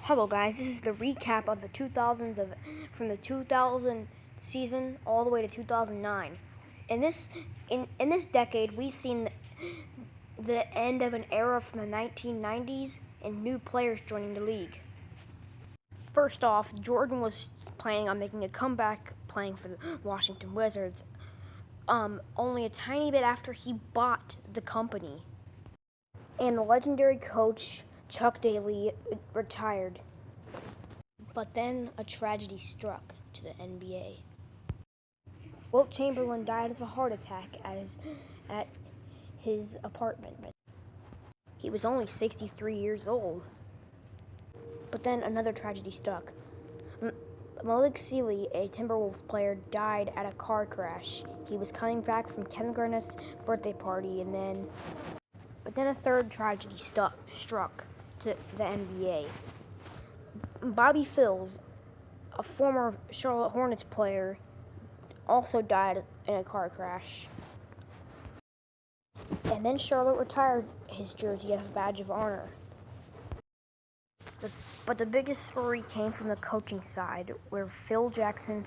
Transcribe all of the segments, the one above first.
Hello guys, this is the recap of the 2000s from the 2000 season all the way to 2009. In this decade, we've seen the end of an era from the 1990s and new players joining the league. First off, Jordan was planning on making a comeback playing for the Washington Wizards, only a tiny bit after he bought the company. And the legendary coach Chuck Daly retired. But then a tragedy struck to the NBA. Wilt Chamberlain died of a heart attack at his apartment. He was only 63 years old. But then another tragedy struck. Malik Sealy, a Timberwolves player, died at a car crash. He was coming back from Kevin Garnett's birthday party, but then a third tragedy struck to the NBA. Bobby Phills, a former Charlotte Hornets player, also died in a car crash. And then Charlotte retired his jersey as a badge of honor. But the biggest story came from the coaching side, where Phil Jackson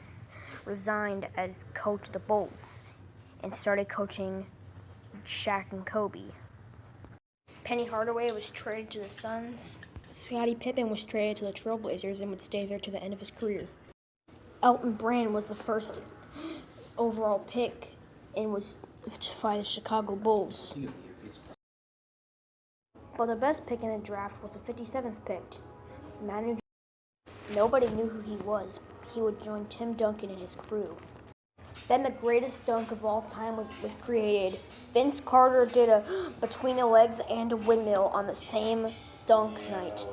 resigned as coach of the Bulls and started coaching Shaq and Kobe. Penny Hardaway was traded to the Suns. Scottie Pippen was traded to the Trailblazers and would stay there to the end of his career. Elton Brand was the first overall pick and was by the Chicago Bulls. But the best pick in the draft was the 57th pick. Nobody knew who he was. He would join Tim Duncan and his crew. Then the greatest dunk of all time was created. Vince Carter did a between the legs and a windmill on the same dunk night.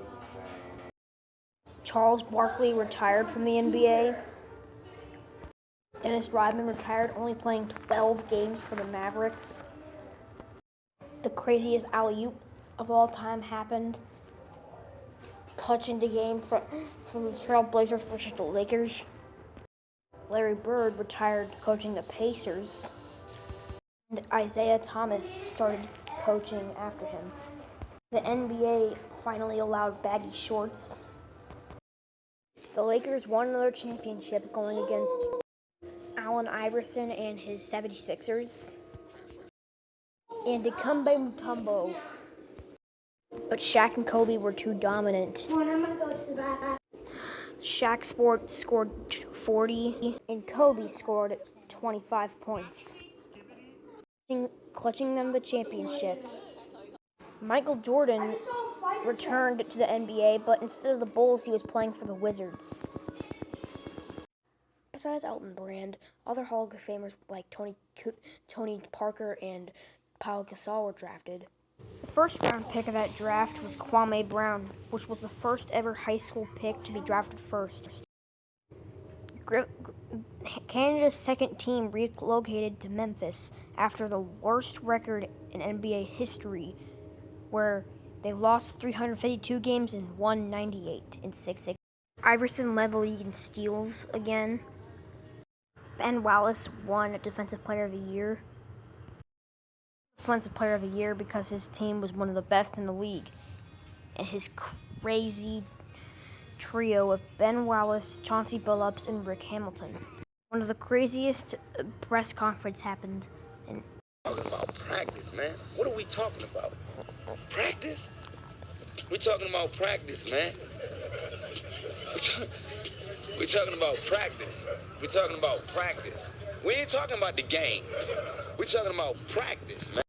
Charles Barkley retired from the NBA. Dennis Rodman retired, only playing 12 games for the Mavericks. The craziest alley-oop of all time happened, clutching the game from the Trailblazers versus the Lakers. Larry Bird retired coaching the Pacers, and Isaiah Thomas started coaching after him. The NBA finally allowed baggy shorts. The Lakers won another championship going against Allen Iverson and his 76ers, and Dikembe Mutombo. But Shaq and Kobe were too dominant. I'm gonna go to the bathroom. Shaq scored 40, and Kobe scored 25 points, clutching them the championship. Michael Jordan returned to the NBA, but instead of the Bulls, he was playing for the Wizards. Besides Elton Brand, other Hall of Famers like Tony Parker and Pau Gasol were drafted. The first round pick of that draft was Kwame Brown, which was the first ever high school pick to be drafted first. Canada's second team relocated to Memphis after the worst record in NBA history, where they lost 352 games and won 98 in 6-6. Iverson led the league in steals again. Ben Wallace won Defensive Player of the Year. Defensive Player of the Year because his team was one of the best in the league. And his crazy trio of Ben Wallace, Chauncey Billups, and Rick Hamilton. One of the craziest press conference happened. Talking about practice, man. What are we talking about? Practice? We're talking about practice, man. We're talking about practice. We're talking about practice. We ain't talking about the game. We're talking about practice, man.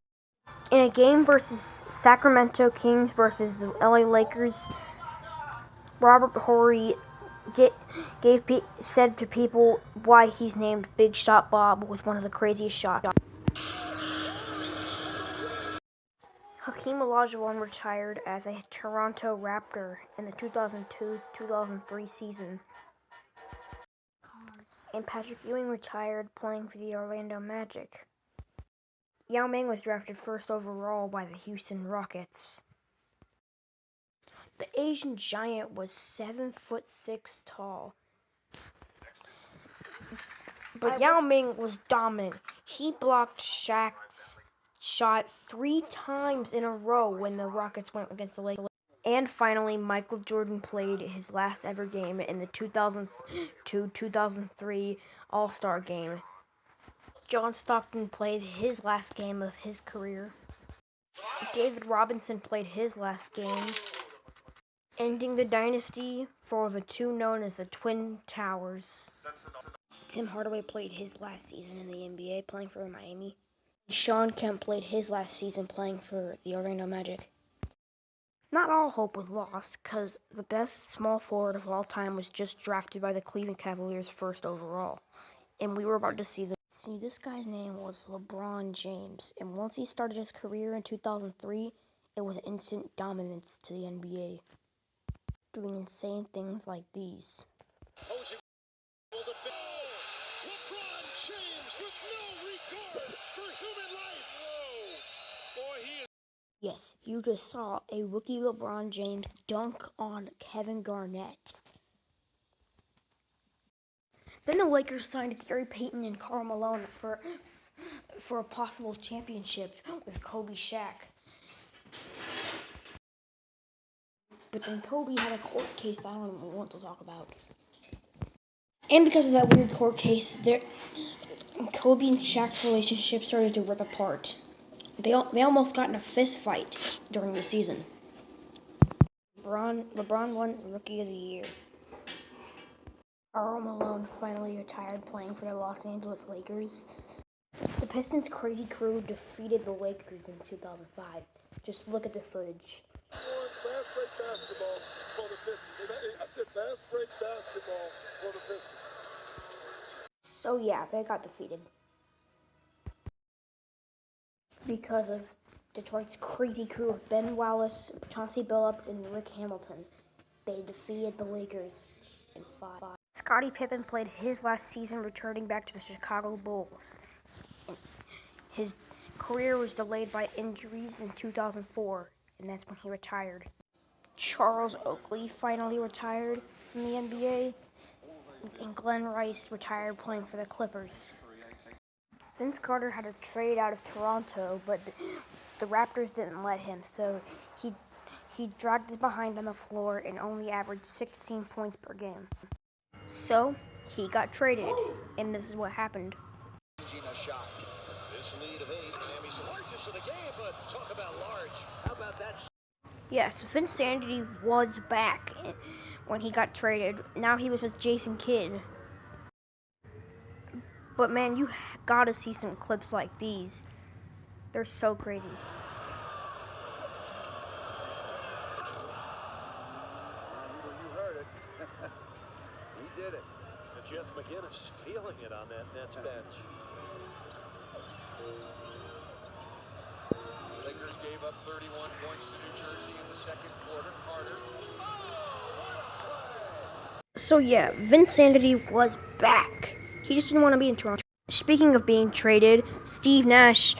In a game versus Sacramento Kings versus the LA Lakers, Robert Horry said to people why he's named Big Shot Bob with one of the craziest shots. Hakeem Olajuwon retired as a Toronto Raptor in the 2002-2003 season. And Patrick Ewing retired playing for the Orlando Magic. Yao Ming was drafted first overall by the Houston Rockets. The Asian Giant was 7'6" tall. But Yao Ming was dominant. He blocked Shaq's shot 3 times in a row when the Rockets went against the Lakers. And finally, Michael Jordan played his last ever game in the 2002-2003 All-Star Game. John Stockton played his last game of his career. David Robinson played his last game, ending the dynasty for the two known as the Twin Towers. Tim Hardaway played his last season in the NBA, playing for Miami. Shawn Kemp played his last season playing for the Orlando Magic. Not all hope was lost, because the best small forward of all time was just drafted by the Cleveland Cavaliers first overall. And we were about to see this guy's name was LeBron James. And once he started his career in 2003, it was instant dominance to the NBA, doing insane things like these. LeBron James with no regard for human life. Whoa. Boy, he is. Yes, you just saw a rookie LeBron James dunk on Kevin Garnett. Then the Lakers signed Gary Payton and Karl Malone for a possible championship with Kobe Shaq. But then Kobe had a court case that I don't even want to talk about. And because of that weird court case, Kobe and Shaq's relationship started to rip apart. They almost got in a fist fight during the season. LeBron won Rookie of the Year. Karl Malone finally retired playing for the Los Angeles Lakers. The Pistons' crazy crew defeated the Lakers in 2005. Just look at the footage. Fast break basketball for the Pistons. I said fast break basketball for the Pistons. So yeah, they got defeated. Because of Detroit's crazy crew of Ben Wallace, Chauncey Billups, and Rick Hamilton. They defeated the Lakers in 5. Scottie Pippen played his last season returning back to the Chicago Bulls. His career was delayed by injuries in 2004, and that's when he retired. Charles Oakley finally retired from the NBA, and Glenn Rice retired playing for the Clippers. Vince Carter had to trade out of Toronto, but the Raptors didn't let him, so he dragged his behind on the floor and only averaged 16 points per game. So he got traded, and this is what happened. This lead of 8, Miami's the largest of the game, but talk about large. How about that? Yes, Vinsanity was back when he got traded. Now he was with Jason Kidd. But man, you gotta see some clips like these. They're so crazy. You heard it. He did it. And Jeff McGinnis feeling it on that Nets bench. Lakers gave up 31 points to New Jersey in the second quarter. Carter. So yeah, Vinsanity was back. He just didn't want to be in Toronto. Speaking of being traded, Steve Nash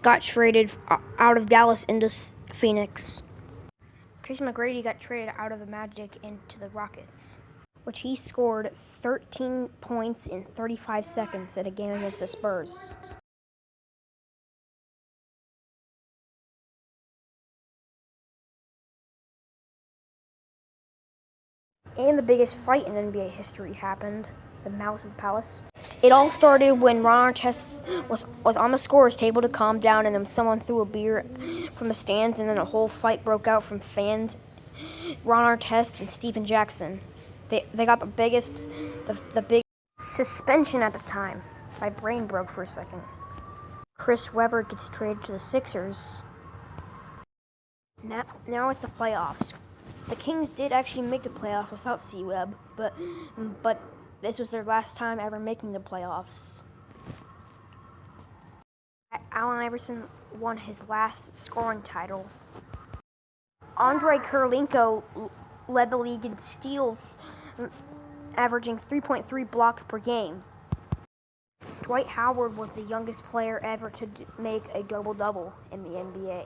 got traded out of Dallas into Phoenix. Tracy McGrady got traded out of the Magic into the Rockets, which he scored 13 points in 35 seconds in a game against the Spurs. And the biggest fight in NBA history happened, the Malice at the Palace. It all started when Ron Artest was on the scorer's table to calm down, and then someone threw a beer from the stands, and then a whole fight broke out from fans, Ron Artest and Stephen Jackson. They got the big suspension at the time. My brain broke for a second. Chris Webber gets traded to the Sixers. Now it's the playoffs. The Kings did actually make the playoffs without C-Web, but this was their last time ever making the playoffs. Allen Iverson won his last scoring title. Andrei Kirilenko led the league in steals, averaging 3.3 blocks per game. Dwight Howard was the youngest player ever to make a double-double in the NBA.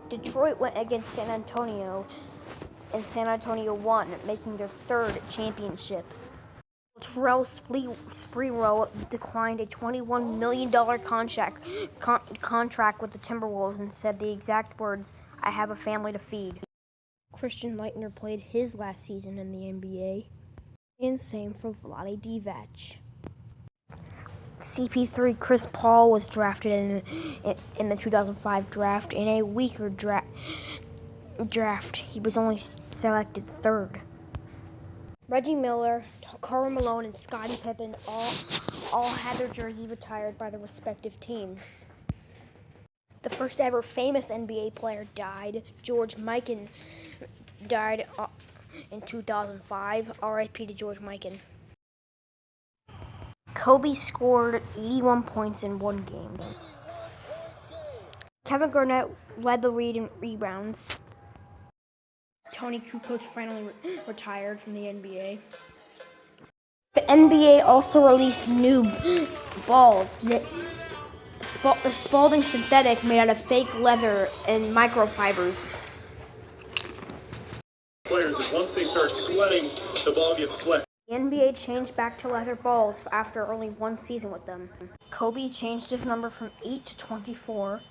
Detroit went against San Antonio, and San Antonio won, making their third championship. Terrell Sprewell declined a $21 million contract with the Timberwolves and said the exact words, I have a family to feed. Christian Leitner played his last season in the NBA. And same for Vlade Divac. CP3 Chris Paul was drafted in the 2005 draft. In a weaker draft, he was only selected third. Reggie Miller, Karl Malone, and Scottie Pippen all had their jerseys retired by their respective teams. The first ever famous NBA player died. George Mikan died in 2005. R.I.P. to George Mikan. Kobe scored 81 points in one game. Kevin Garnett led the lead in rebounds. Tony Kukoc finally retired from the NBA. The NBA also released new balls. The Spalding Synthetic made out of fake leather and microfibers. Players, that once they start sweating, the ball gets wet. The NBA changed back to leather balls after only one season with them. Kobe changed his number from 8 to 24.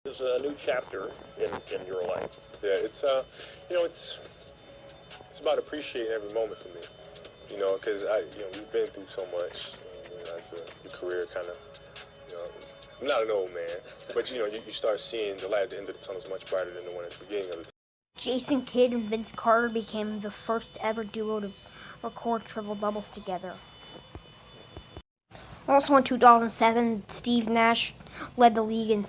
It's a new chapter in your life. Yeah, it's it's about appreciating every moment for me. Because we've been through so much. As your career kind of, I'm not an old man, but you start seeing the light at the end of the tunnel is much brighter than the one at the beginning of it. Jason Kidd and Vince Carter became the first ever duo to record triple doubles together. Also in 2007, Steve Nash led the league in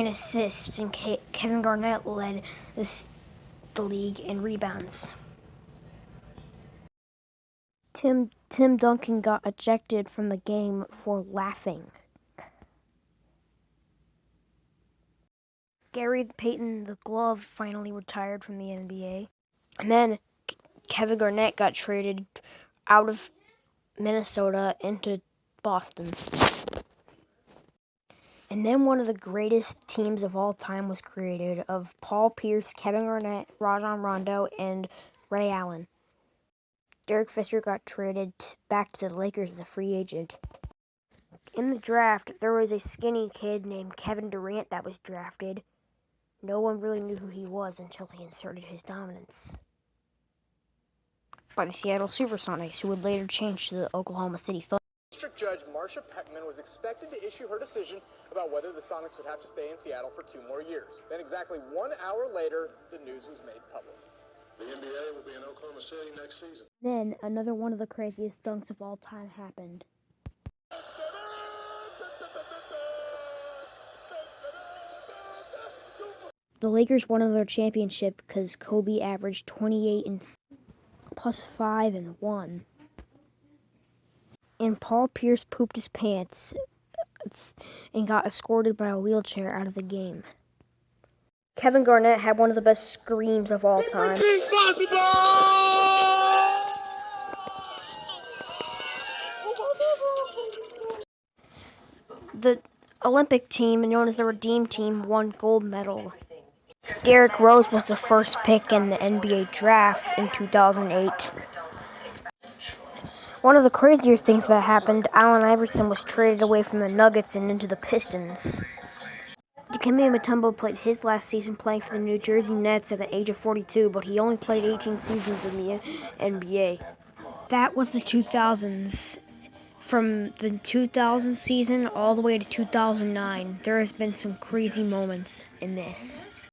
assists, and Kevin Garnett led the league in rebounds. Tim Duncan got ejected from the game for laughing. Gary Payton, the glove, finally retired from the NBA. And then Kevin Garnett got traded out of Minnesota into Boston. And then one of the greatest teams of all time was created of Paul Pierce, Kevin Garnett, Rajon Rondo, and Ray Allen. Derek Fisher got traded back to the Lakers as a free agent. In the draft, there was a skinny kid named Kevin Durant that was drafted. No one really knew who he was until he inserted his dominance by the Seattle Supersonics, who would later change to the Oklahoma City Thunder. District Judge Marsha Peckman was expected to issue her decision about whether the Sonics would have to stay in Seattle for 2 more years. Then exactly 1 hour later, the news was made public. The NBA will be in Oklahoma City next season. Then another one of the craziest dunks of all time happened. The Lakers won another championship because Kobe averaged 28 and plus 5 and 1. And Paul Pierce pooped his pants and got escorted by a wheelchair out of the game. Kevin Garnett had one of the best screams of all time. The Olympic team, known as the Redeem Team, won gold medal. Derrick Rose was the first pick in the NBA draft in 2008. One of the crazier things that happened, Allen Iverson was traded away from the Nuggets and into the Pistons. Dikembe Mutombo played his last season playing for the New Jersey Nets at the age of 42, but he only played 18 seasons in the NBA. That was the 2000s. From the 2000 season all the way to 2009, there has been some crazy moments in this.